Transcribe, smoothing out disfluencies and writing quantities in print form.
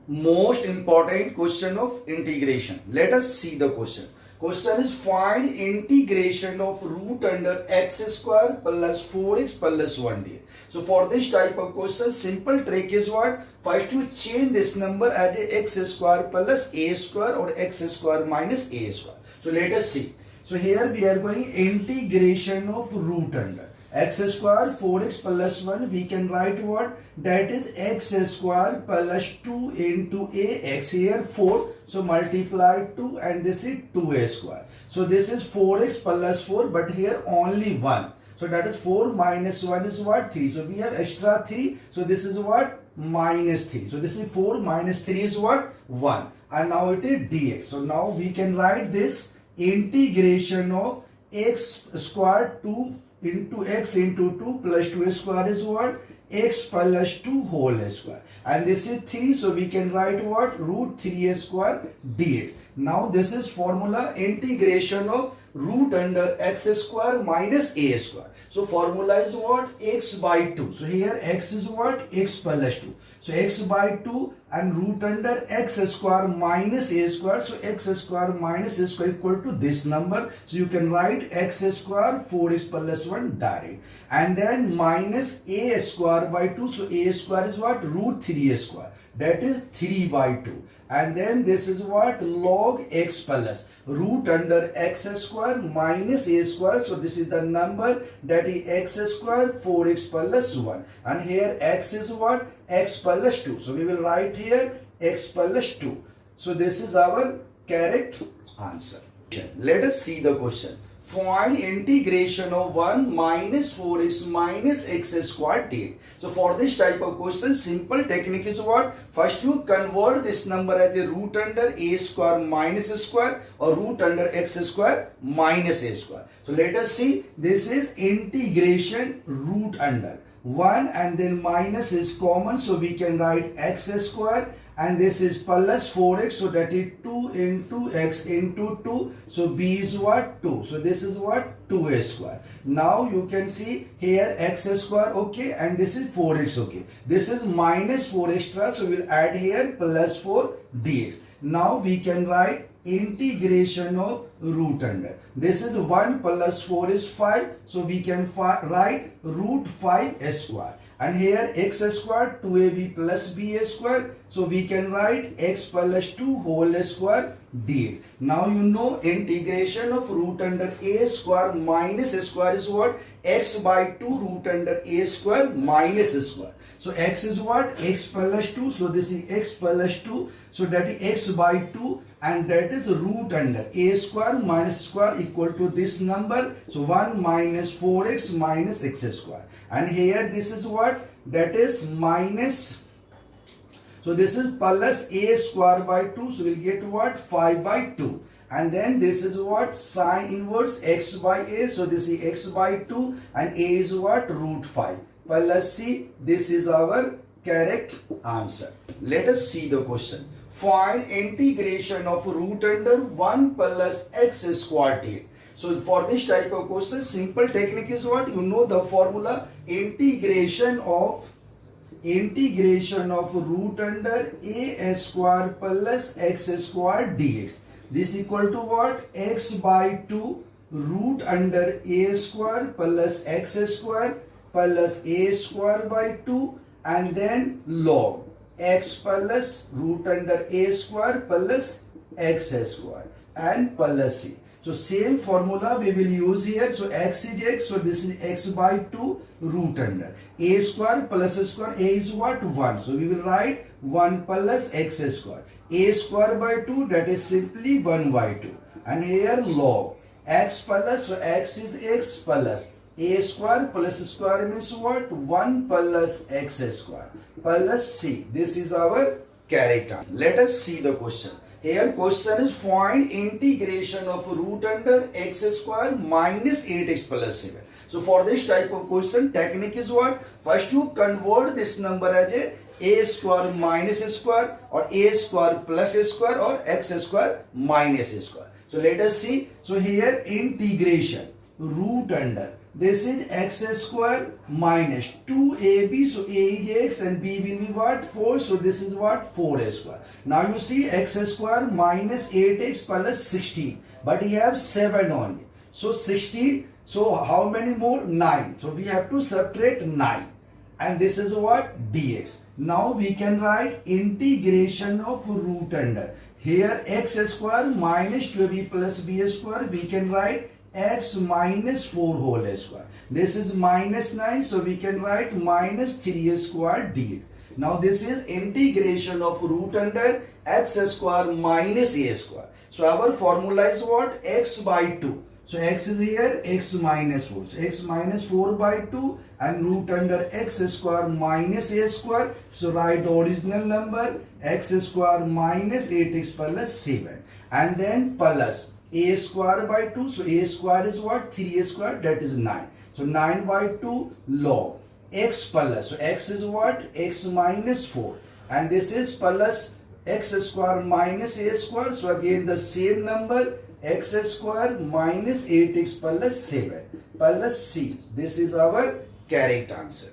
most important question of integration. Let us see the question. Question is find integration of root under x square plus 4x plus 1d. So for this type of question, simple trick is what? First you change this number as a x square plus a square or x square minus a square. So let us see. So here we are going integration of root under x square 4x plus 1, we can write what? That is x square plus 2 into ax, here 4, so multiply 2 and this is 2a square. So this is 4x plus 4, but here only 1. So that is 4 minus 1 is what? 3. So we have extra 3. So this is what? Minus 3. So this is 4 minus 3 is what? 1. And now it is dx. So now we can write this integration of x square 2 into x into 2 plus 2 square is what? X plus 2 whole square. And this is 3, so we can write what? Root 3a square dx. Now this is formula integration of root under x square minus a square. So formula is what? X by 2. So here x is what? X plus 2. So x by 2 and root under x square minus a square. So x square minus a square equal to this number. So you can write x square 4x plus 1 direct. And then minus a square by 2. So a square is what? Root 3a square. That is 3 by 2. And then this is what? Log x plus root under x square minus a square. So this is the number, that is x square 4x plus 1. And here x is what? X plus 2. So we will write here x plus 2. So this is our correct answer. Let us see the question. Find integration of 1 minus 4x minus x square dx. So for this type of question, simple technique is what? First you convert this number as a root under a square minus a square or root under x square minus a square. So let us see. This is integration root under 1 and then minus is common. So we can write x square. And this is plus 4x, so that is 2 into x into 2. So b is what? 2. So this is what? 2a square. Now you can see here x square, okay, and this is 4x, okay. This is minus 4 extra, so we'll add here plus 4 dx. Now we can write integration of root under. This is 1 plus 4 is 5, so we can write root 5 square. And here x square 2ab plus b square. So we can write x plus 2 whole square dx. Now you know integration of root under a square minus a square is what? X by 2 root under a square minus a square. So x is what? X plus 2. So this is x plus 2. So that is x by 2 and that is root under a square minus square equal to this number. So 1 minus 4x minus x square. And here this is what? That is minus. So this is plus a square by 2. So we'll get what? 5 by 2. And then this is what? Sine inverse x by a. So this is x by 2 and a is what? Root 5. Plus c. This is our correct answer. Let us see the question. Find integration of root under 1 plus x square dx. So for this type of question, simple technique is what? You know the formula, integration of root under a square plus x square dx. This equal to what? X by 2 root under a square plus x square plus a square by 2 and then log x plus root under a square plus x square and plus c. So same formula we will use here. So x is x. So this is x by 2 root under a square plus square. A is what? 1. So we will write 1 plus x square. A square by 2, that is simply 1 by 2. And here log x plus. So x is x plus a square plus square means what? 1 plus x square plus c. This is our correct answer. Let us see the question. Here question is find integration of root under x square minus 8x plus 7. So for this type of question, technique is what? First you convert this number as a square minus a square or a square plus a square or x square minus a square. So let us see. So here integration root under This is x square minus 2ab. So a is x and b will be what? 4. So this is what? 4a square. Now you see x square minus 8x plus 16. But he have 7 only. So 16. So how many more? 9. So we have to subtract 9. And this is what? Dx. Now we can write integration of root under. Here x square minus 2ab plus b square. We can write x minus 4 whole square. This is minus 9. So we can write minus 3 square dx. Now this is integration of root under x square minus a square. So our formula is what? X by 2. So x is here, x minus 4. So x minus 4 by 2 and root under x square minus a square. So write the original number x square minus 8x plus 7. And then plus a square by 2. So a square is what? 3a square, that is 9. So 9 by 2 log x plus. So x is what? X minus 4. And this is plus x square minus a square. So again the same number x square minus 8x plus 7 plus c. This is our correct answer.